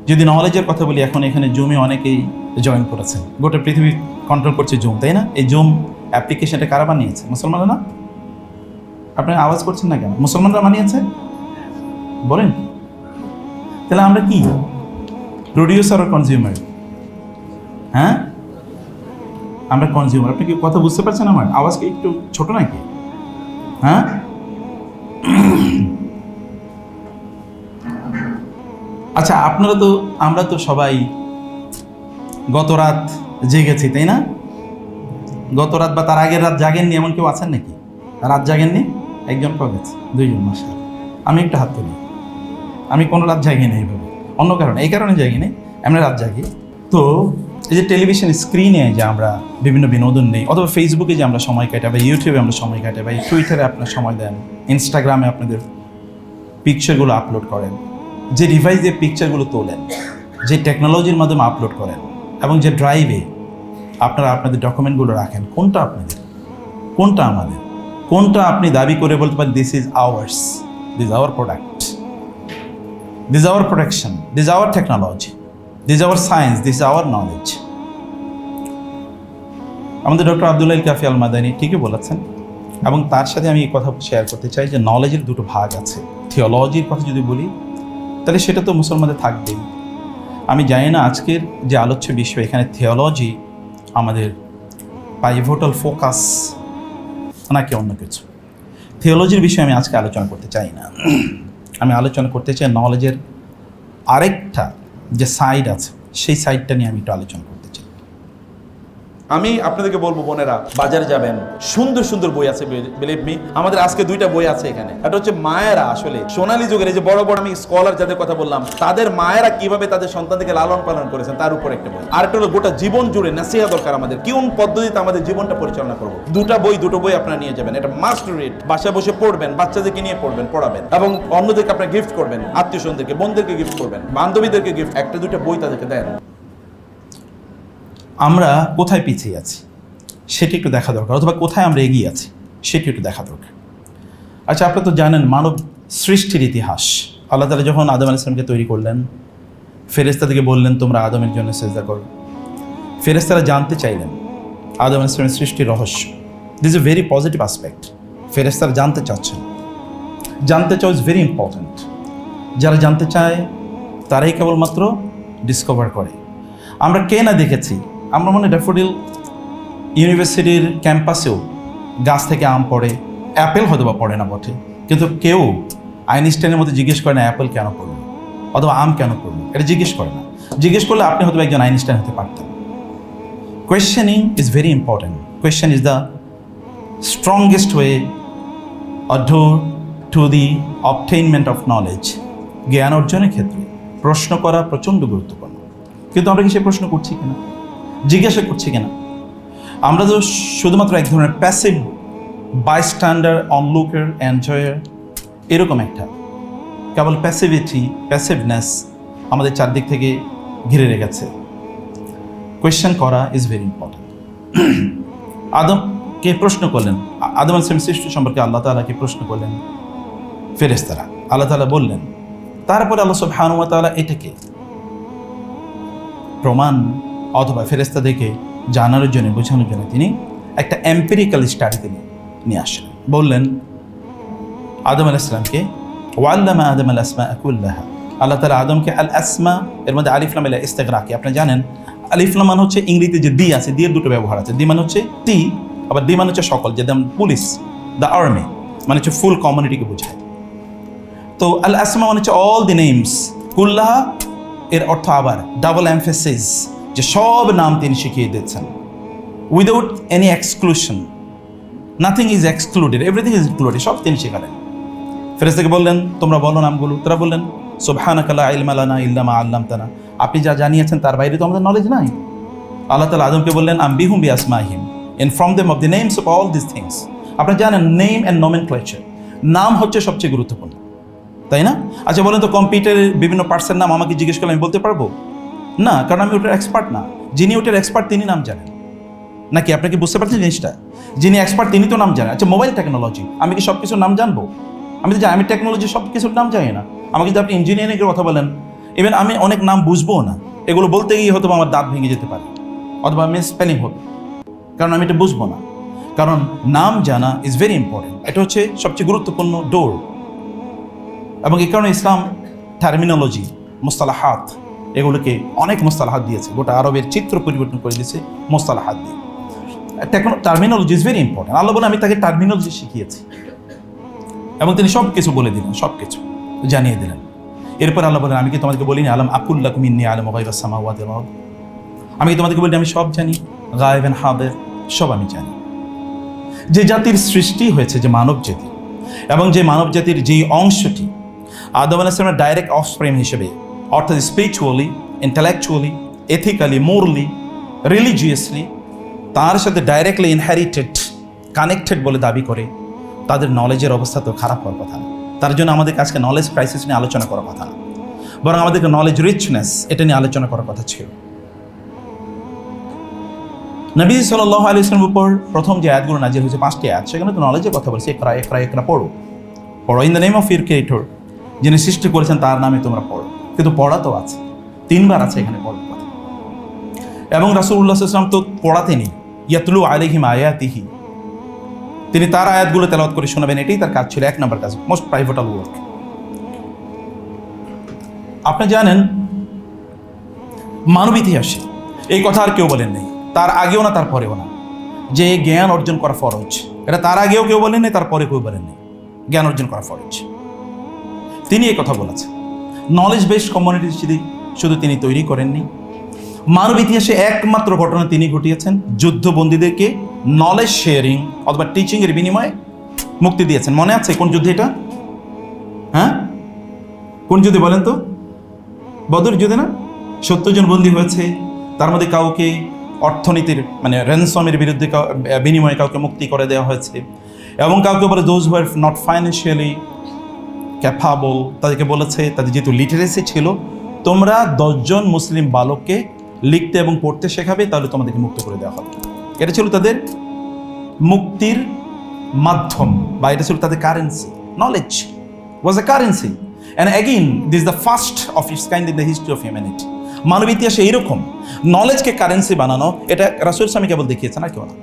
যদি নলেজের কথা বলি, এখন এখানে জুমে অনেকেই জয়েন করেছেন, গোটা পৃথিবী কন্ট্রোল করছে জুম, তাই না? এই জুম অ্যাপ্লিকেশনটা কারা বানিয়েছে? মুসলমানরা না? আপনারা আওয়াজ করছেন না কেন? মুসলমানরা বানিয়েছে বলেন। তাহলে আমরা কি প্রডিউসার আর কনজিউমার? হ্যাঁ, আমরা কনজিউমার। আপনি কি কথা বুঝতে পারছেন? আমার আওয়াজ কি একটু ছোট নাকি? হ্যাঁ, আচ্ছা, আমরা তো সবাই গত রাত জেগেছি, তাই না? গত রাত বা তার আগের রাত জাগেননি এমন কেউ আছেন নাকি? রাত জাগেননি? একজন পাওয়া গেছে, দুইজন, মাসা। আমি একটা হাত তুলি। আমি কোনো রাত জাগি না এইভাবে, অন্য কারণে, এই কারণে জাগি না, এমনি রাত জাগি। তো এই যে টেলিভিশন স্ক্রিনে যে আমরা বিভিন্ন বিনোদন নেই, অথবা ফেসবুকে যে আমরা সময় কাটাই, বা ইউটিউবে আমরা সময় কাটাই, বা টুইটারে আপনার সময় দেন, ইনস্টাগ্রামে আপনাদের পিকচারগুলো আপলোড করেন, যে ডিভাইস দিয়ে পিকচারগুলো তোলেন, যে টেকনোলজির মাধ্যমে আপলোড করেন, এবং যে ড্রাইভে আপনারা আপনাদের ডকুমেন্টগুলো রাখেন, কোনটা আপনাদের, কোনটা আমাদের, কোনটা আপনি দাবি করে বলতে পারেন this is ours, this is our product, this is our protection, this is our technology, this is our science, this is our knowledge. আমাদের ডক্টর আব্দুল্লাহ কাফি আল মাদানী ঠিকই বলেছেন, এবং তার সাথে আমি এই কথা শেয়ার করতে চাই যে নলেজের দুটো ভাগ আছে। থিওলজির কথা যদি বলি তাহলে সেটা তো মুসলমানদের থাকবেই। আমি জানি না আজকের যে আলোচ্য বিষয়, এখানে থিওলজি আমাদের পাইভোটাল ফোকাস নাকি অন্য কিছু। থিওলজির বিষয়ে আমি আজকে আলোচনা করতে চাই না। আমি আলোচনা করতে চাই নলেজের আরেকটা যে সাইড আছে, সেই সাইডটা নিয়ে আমি একটু আলোচনা করতে চাই। আমি আপনাদেরকে বলবো, বোনেরা বাজারে যাবেন, সুন্দর সুন্দর বই আছে, বিলিভ মি। আমাদের আজকে দুইটা বই আছে এখানে। একটা হচ্ছে মায়েরা, আসলে সোনালী যুগের এই যে বড় বড় আমি স্কলার যাদের কথা বললাম, তাদের মায়েরা কিভাবে তাদের সন্তানদেরকে লালন পালন করেছেন তার উপর একটা বই। আর একটা হলো গোটা জীবন জুড়ে নাসিহা দরকার আমাদের, কোন পদ্ধতিতে আমাদের জীবনটা পরিচালনা করবো। দুটো বই আপনারা নিয়ে যাবেন, এটা মাস্ট রিড। বাসায় বসে পড়বেন, বাচ্চাদেরকে নিয়ে পড়বেন, পড়াবেন, এবং অন্যদেরকে আপনারা গিফট করবেন, আত্মীয় স্বজনদেরকে, বোনদেরকে গিফট করবেন, বান্ধবীদেরকে গিফট, একটা দুটো বই তাদেরকে দেন। আমরা কোথায় পিছিয়ে আছি সেটি একটু দেখা দরকার, অথবা কোথায় আমরা এগিয়ে আছি সেটি একটু দেখা দরকার। আচ্ছা, আপনারা তো জানেন মানব সৃষ্টির ইতিহাস। আল্লাহ তাআলা যখন আদম আলাইহিস সালামকে তৈরি করলেন, ফেরেশতাদেরকে বললেন তোমরা আদমের জন্য সিজদা করো। ফেরেশতারা জানতে চাইলেন আদম আলাইহিস সালামের সৃষ্টির রহস্য। This is a very positive aspect. ফেরেশতারা জানতে চাচ্ছেন, জানতে চাও ইজ ভেরি ইম্পর্ট্যান্ট। যারা জানতে চায় তারাই কেবলমাত্র ডিসকভার করে। আমরা কে না দেখেছি, আমরা মনে ড্যাফোডিল ইউনিভার্সিটির ক্যাম্পাসেও গাছ থেকে আম পড়ে, অ্যাপেল হয়তো বা পড়ে না বটে, কিন্তু কেউ আইনস্টাইনের মধ্যে জিজ্ঞেস করে না অ্যাপেল কেন পড়লো অথবা আম কেন পড়লো, এটা জিজ্ঞেস করে না। জিজ্ঞেস করলে আপনি হয়তো একজন আইনস্টাইন হতে পারতেন। Questioning is very important. Question is the strongest way to the obtainment of knowledge. জ্ঞান অর্জনের ক্ষেত্রে প্রশ্ন করা প্রচণ্ড গুরুত্বপূর্ণ। কিন্তু আমরা কি সে প্রশ্ন করছি কিনা, জিজ্ঞাসা করছি কিনা? আমরা তো শুধুমাত্র এক ধরনের প্যাসিভ বাইস্ট্যান্ডার, অনলুকার, এনজয়ার, এরকম একটা কেবল প্যাসিভনেস আমাদের চারদিক থেকে ঘিরে রেখেছে। কোয়েশ্চেন করা ইজ ভেরি ইম্পর্ট্যান্ট। আদমকে প্রশ্ন করলেন, আদম আলাইহিস সালামের সৃষ্টি সম্পর্কে আল্লাহ তাআলাকে প্রশ্ন করলেন ফেরেশতারা। আল্লাহ তাআলা বললেন, তারপরে আল্লাহ সুবহানাহু ওয়া তাআলা এটাকে প্রমাণ অথবা ফেরেশতাদেরকে জানানোর জন্য, বোঝানোর জন্য তিনি একটা এম্পিরিক্যাল স্টাডি তিনি নিয়ে আসলেন। বললেন আদম আলাইহিস সালামকে, ওয়াল্লামা আদম আল আসমা কুল্লাহা। আল্লাহ তাআলা আদমকে আল আসমা, এর মধ্যে আলিফ লাম ইলা ইস্তিগরাকি। আপনি জানেন আলিফ লাম মানে হচ্ছে ইংরেজিতে যে দি আছে, দিয়ের দুটো ব্যবহার আছে। দি মানে হচ্ছে টি, আবার দি মানে হচ্ছে সকল, যেমন পুলিশ, দ্য আর্মি মানে হচ্ছে ফুল কমিউনিটিকে বোঝায়। তো আল আসমা মানে হচ্ছে অল দি নেমস, কুল্লাহা এর অর্থ আবার ডাবল এমফেসিস, যে সব নাম তিনি শিখিয়ে দিচ্ছেন, without any exclusion, nothing is excluded, everything is included, সব তিনি শেখালেন। ফেরেশতাকে বললেন তোমরা বলো নামগুলো। তারা বললেন সুবহানাকা লা ইলমা লানা ইল্লা মা আল্লামতানা, আপনি যা জানিয়েছেন তার বাইরে তো আমাদের নলেজ নাই। আল্লাহ তাআলা আদমকে বললেন আম্বিহুম বিআসমাহিম, inform them of the names of all this things. আপনারা জানেন নেম অ্যান্ড নমেনক্লেচার, নাম হচ্ছে সবচেয়ে গুরুত্বপূর্ণ, তাই না? আচ্ছা বলেন তো, কম্পিউটারের বিভিন্ন পার্টসের নাম আমাকে জিজ্ঞেস করলে আমি বলতে পারবো না, কারণ আমি ওটার এক্সপার্ট না। যিনি ওটার এক্সপার্ট তিনি নাম জানেন, নাকি আপনি কি বুঝতে পারছেন জিনিসটা? যিনি এক্সপার্ট তিনি তো নাম জানেন। আচ্ছা মোবাইল টেকনোলজি, আমি কি সব কিছুর নাম জানবো? আমি তো জানি, আমি টেকনোলজি সব কিছুর নাম জানি না। আমাকে যদি আপনি ইঞ্জিনিয়ারিংয়ের কথা বলেন, ইভেন আমি অনেক নাম বুঝবো না, এগুলো বলতে গিয়ে হয়তো আমার দাঁত ভেঙে যেতে পারে, অথবা আমি স্পেলিং হবে, কারণ আমি এটা বুঝবো না। কারণ নাম জানা ইজ ভেরি ইম্পর্টেন্ট, এটা হচ্ছে সবচেয়ে গুরুত্বপূর্ণ ডোর। এবং এই কারণে ইসলাম টার্মিনোলজি, মোস্তালাহাত, এগুলোকে অনেক মোস্তালাহাত দিয়েছে, গোটা আরবের চিত্র পরিবর্তন করে দিয়েছে মোস্তালাহাত দিয়ে। Terminology is very important. আল্লাহ বলে আমি তাকে টার্মিনোলজি শিখিয়েছি এবং তিনি সব কিছু বলে দিলেন, সব কিছু জানিয়ে দিলেন। এরপর আল্লাহ বলেন, আমি কি তোমাদেরকে বলিনি আলম আকুল্লাকুম ইন্নী আ'লামু গায়বাস সামাওয়াতি ওয়াল আরদ, আমি কি তোমাদেরকে বলিনি আমি সব জানি, গায়েব এন্ড হাদির, সব আমি জানি। যে জাতির সৃষ্টি হয়েছে, যে মানব জাতি, এবং যে মানব জাতির যেই অংশটি আদম আলাইহিস সালামের ডাইরেক্ট অফস্প্রিং হিসেবে, অর্থাৎ spiritually, intellectually, ethically, morally, religiously তার সাথে ডাইরেক্টলি ইনহেরিটেড, কানেক্টেড বলে দাবি করে, তাদের নলেজের অবস্থা তো খারাপ হওয়ার কথা না। তার জন্য আমাদেরকে আজকে নলেজ ক্রাইসিস নিয়ে আলোচনা করার কথা না, বরং আমাদেরকে নলেজ রিচনেস এটা নিয়ে আলোচনা করার কথা ছিল। নবী সাল্লাল্লাহু আলাইহি ওয়াসাল্লামের উপর প্রথম যে আয়াতগুলো নাজিল হয়েছে, 5টি আয়াত, সেখানে তো নলেজের কথা বলছে, একরা একরা একরা পড়ো, পড়ো, in the name of your creator, যিনি সৃষ্টি করেছেন তার নামে তোমরা পড়ো। কিন্তু পড়া তো আছে, 3বার আছে এখানে পড়ার কথা। এবং রাসূলুল্লাহ সাল্লাল্লাহু আলাইহি ওয়াসাল্লাম তো পড়াতেনি, ইয়াতলু আলাইহিম আয়াতিহি, তিনি তার আয়াতগুলো তেলাওয়াত করে শোনাবেন, এটাই তার কাজ ছিল, 1 নম্বর কাজ, মোস্ট প্রাইভেটাল ওয়ার্ক। আপনি জানেন মানব ইতিহাসে এই কথা আর কেউ বলেন নেই, তার আগেও না তার পরেও না, যে জ্ঞান অর্জন করা ফরজ, এটা তার আগেও কেউ বলেন নেই, তারপরে কেউ বলেন নেই, জ্ঞান অর্জন করা ফরজ। তিনি এই কথা বলেছেন। নলেজ বেসড কমিউনিটি শুধু তিনি তৈরি করেননি, মানব ইতিহাসে একমাত্র ঘটনা তিনি ঘটিয়েছেন, যুদ্ধবন্দীদেরকে নলেজ শেয়ারিং অথবা টিচিং এর বিনিময়ে মুক্তি দিয়েছেন। মনে আছে কোন যুদ্ধে এটা? হ্যাঁ, কোন যুদ্ধে বলেন তো? বদর যুদ্ধে না? 70 জন বন্দী হয়েছে, তার মধ্যে কাউকে অর্থনীতির মানে র্যানসমের বিরুদ্ধে বিনিময়ে কাউকে মুক্তি করে দেওয়া হয়েছে, এবং কাউকে বলে those who are not financially capable, তাদেরকে বলেছে, তাদের যেহেতু লিটারেসি ছিল, তোমরা 10 জন মুসলিম বালককে লিখতে এবং পড়তে শেখাবে, তাহলে তোমাদেরকে মুক্ত করে দেওয়া হবে। এটা ছিল তাদের মুক্তির মাধ্যম, বা এটা ছিল তাদের currency. Knowledge was a currency, and again this the first of its kind in the history of humanity. মানব ইতিহাসে এইরকম নলেজকে কারেন্সি বানানো, এটা রাসূল সাল্লাল্লাহু আলাইহি ওয়াসাল্লাম কেবল দেখিয়েছেন, আর কেউ না।